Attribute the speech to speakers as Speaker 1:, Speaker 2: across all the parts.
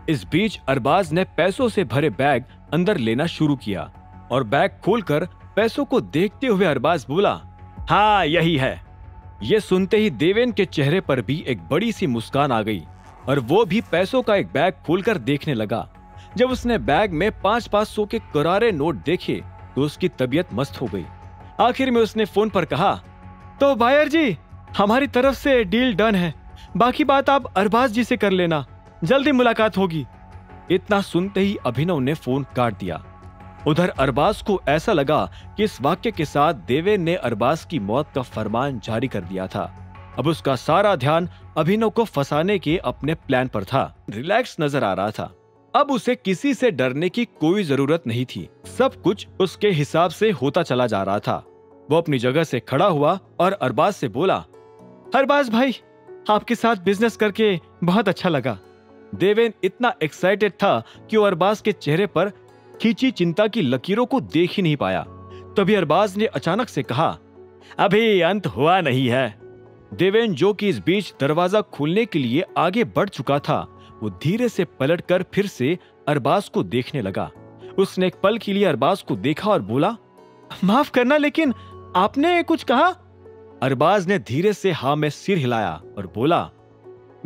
Speaker 1: इस बीच अरबाज ने पैसों से भरे बैग अंदर लेना शुरू किया और बैग खोलकर पैसों को देखते हुए अरबाज बोला, हाँ यही है। ये सुनते ही देवेन के चेहरे पर भी एक बड़ी सी मुस्कान आ गई और वो भी पैसों का एक बैग खोलकर देखने लगा। जब उसने बैग में 500 के करारे नोट देखे तो उसकी तबीयत मस्त हो गई। आखिर में उसने फोन पर कहा, तो बायर जी, हमारी तरफ से डील डन है, बाकी बात आप अरबाज जी से कर लेना, जल्दी मुलाकात होगी। इतना सुनते ही अभिनव ने फोन काट दिया। उधर अरबाज को ऐसा लगा कि इस वाक्य के साथ देवेन ने अरबाज की मौत का फरमान जारी कर दिया था। अब उसका सारा ध्यान अभिनव को फंसाने के अपने प्लान पर था। रिलैक्स नजर आ रहा था। अब उसे किसी से डरने की कोई जरूरत नहीं थी। सब कुछ उसके हिसाब से होता चला जा रहा था। वो अपनी जगह से खड़ा हुआ और अरबाज से बोला, अरबाज भाई, आपके साथ बिजनेस करके बहुत अच्छा लगा। देवेन इतना एक्साइटेड था कि वो अरबाज के चेहरे पर खींची चिंता की लकीरों को देख ही नहीं पाया। तभी अरबाज ने अचानक से कहा, अभी अंत हुआ नहीं है। देवेन, जो कि इस बीच दरवाजा खोलने के लिए आगे बढ़ चुका था, वो धीरे से पलटकर फिर से अरबाज को देखने लगा। उसने एक पल के लिए अरबाज को देखा और बोला, माफ करना, लेकिन आपने कुछ कहा? अरबाज ने धीरे से हाँ में सिर हिलाया और बोला,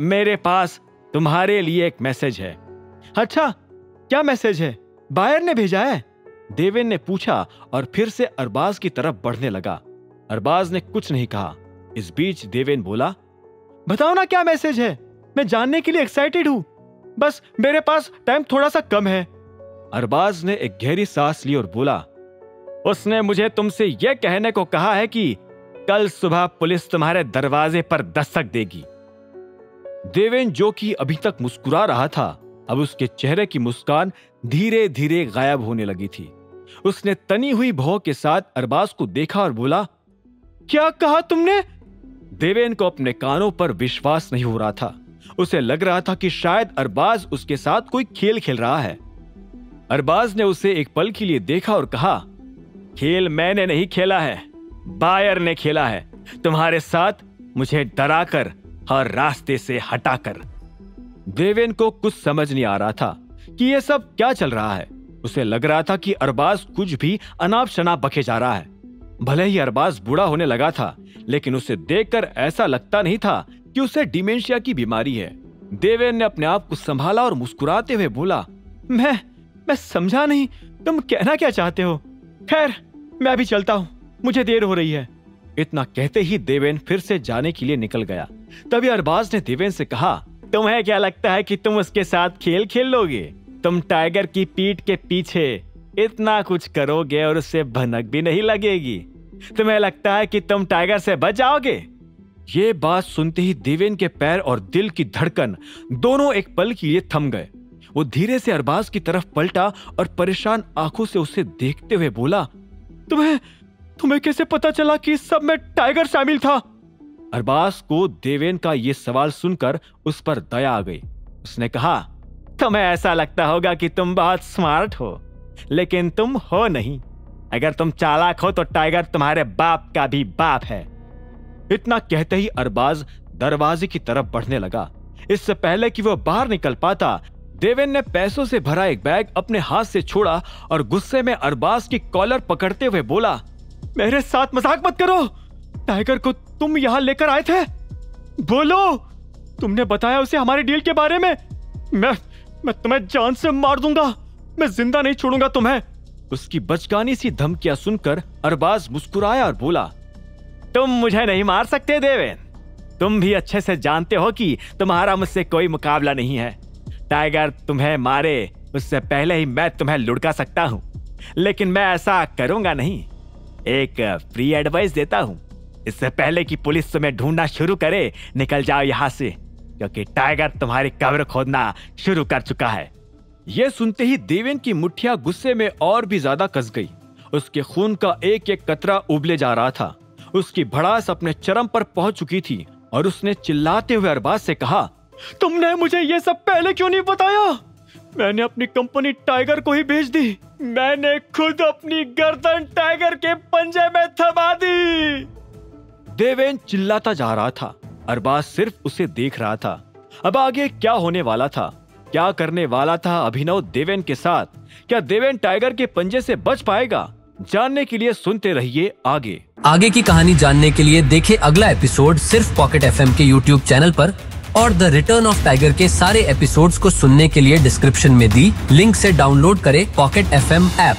Speaker 1: मेरे पास तुम्हारे लिए एक मैसेज है। अच्छा, क्या मैसेज है? बायर ने भेजा है? देवेन ने पूछा और फिर से अरबाज की तरफ बढ़ने लगा। अरबाज ने कुछ नहीं कहा। इस बीच देवेन बोला, बताओ ना क्या मैसेज है, मैं जानने के लिए एक्साइटेड हूं, बस मेरे पास टाइम थोड़ा सा कम है। अरबाज ने एक गहरी सांस ली और बोला, उसने मुझे तुमसे यह कहने को कहा है कि कल सुबह पुलिस तुम्हारे दरवाजे पर दस्तक देगी। देवेन, जो कि अभी तक मुस्कुरा रहा था, अब उसके चेहरे की मुस्कान धीरे धीरे गायब होने लगी थी। उसने तनी हुई भौं के साथ अरबाज को देखा और बोला, क्या कहा तुमने? देवेन को अपने कानों पर विश्वास नहीं हो रहा था। उसे लग रहा था कि शायद अरबाज उसके साथ कोई खेल खेल रहा है। अरबाज ने उसे एक पल के लिए देखा और कहा, खेल मैंने नहीं खेला है, बायर ने खेला है, तुम्हारे साथ, मुझे डराकर और रास्ते से हटाकर। देवेन को कुछ समझ नहीं आ रहा था कि यह सब क्या चल रहा है। उसे लग रहा था कि अरबाज कुछ भी अनाप शनाप बके जा रहा है। भले ही अरबाज बूढ़ा होने लगा था, लेकिन उसे देखकर ऐसा लगता नहीं था कि उसे डिमेंशिया की बीमारी है। देवेन ने अपने आप को संभाला और मुस्कुराते हुए बोला, मैं समझा नहीं, तुम कहना क्या चाहते हो? खैर, मैं अभी चलता हूं, मुझे देर हो रही है। इतना कहते ही देवेन फिर से जाने के लिए निकल गया। तभी अरबाज ने देवेन से कहा, तुम्हें क्या लगता है कि तुम उसके साथ खेल खेल लोगे? तुम टाइगर की पीठ के पीछे इतना कुछ करोगे और उससे भनक भी नहीं लगेगी। तुम्हें लगता है कि तुम टाइगर से बच जाओगे? ये बात सुनते ही देवेन के पैर और दिल की धड़कन दोनों एक पल के लिए थम गए। वो धीरे से अरबाज की तरफ पलटा और परेशान आंखों से उसे देखते हुए बोला, तुम्हें कैसे पता चला कि इस सब में टाइगर शामिल था? अरबाज को देवेन का ये सवाल सुनकर उस पर दया आ गई। उसने कहा, तुम्हें ऐसा लगता होगा कि तुम बहुत स्मार्ट हो, लेकिन तुम हो नहीं। अगर तुम चालाक हो तो टाइगर तुम्हारे बाप का भी बाप है। इतना कहते ही अरबाज दरवाजे की तरफ बढ़ने लगा। इससे पहले कि वो बाहर निकल पाता, देवेन ने पैसों से भरा एक बैग अपने हाथ से छोड़ा और गुस्से में अरबाज की कॉलर पकड़ते हुए बोला, मेरे साथ मजाक मत करो। टाइगर को तुम यहां लेकर आए थे? बोलो, तुमने बताया उसे हमारी डील के बारे में? मैं तुम्हें जान से मार दूंगा, मैं जिंदा नहीं छोड़ूंगा तुम्हें। उसकी बचकानी सी धमकियां सुनकर अरबाज मुस्कुराया और बोला, तुम मुझे नहीं मार सकते देवेन। तुम भी अच्छे से जानते हो कि तुम्हारा मुझसे कोई मुकाबला नहीं है। टाइगर तुम्हें मारे उससे पहले ही मैं तुम्हें लुढ़का सकता हूं, लेकिन मैं ऐसा करूंगा नहीं। एक फ्री एडवाइस देता हूं, इससे पहले कि पुलिस तुम्हें ढूंढना शुरू करे, निकल जाओ यहां से, क्योंकि टाइगर तुम्हारी कब्र खोदना शुरू कर चुका है। यह सुनते ही देवेन की मुट्ठियां गुस्से में और भी ज्यादा कस गई। उसके खून का एक एक कतरा उबले जा रहा था। उसकी भड़ास अपने चरम पर पहुंच चुकी थी और उसने चिल्लाते हुए अरबाज से कहा, तुमने मुझे यह सब पहले क्यों नहीं बताया? मैंने अपनी कंपनी टाइगर को ही भेज दी। मैंने खुद अपनी गर्दन टाइगर के पंजे में थमा दी। देवेन चिल्लाता जा रहा था। अरबाज सिर्फ उसे देख रहा था। अब आगे क्या होने वाला था क्या करने वाला था अभिनव देवेन के साथ? क्या देवेन टाइगर के पंजे से बच पाएगा? जानने के लिए सुनते रहिए आगे
Speaker 2: की कहानी जानने के लिए देखें अगला एपिसोड सिर्फ पॉकेट FM के YouTube चैनल पर, और द रिटर्न ऑफ टाइगर के सारे एपिसोड्स को सुनने के लिए डिस्क्रिप्शन में दी लिंक से डाउनलोड करें पॉकेट FM ऐप।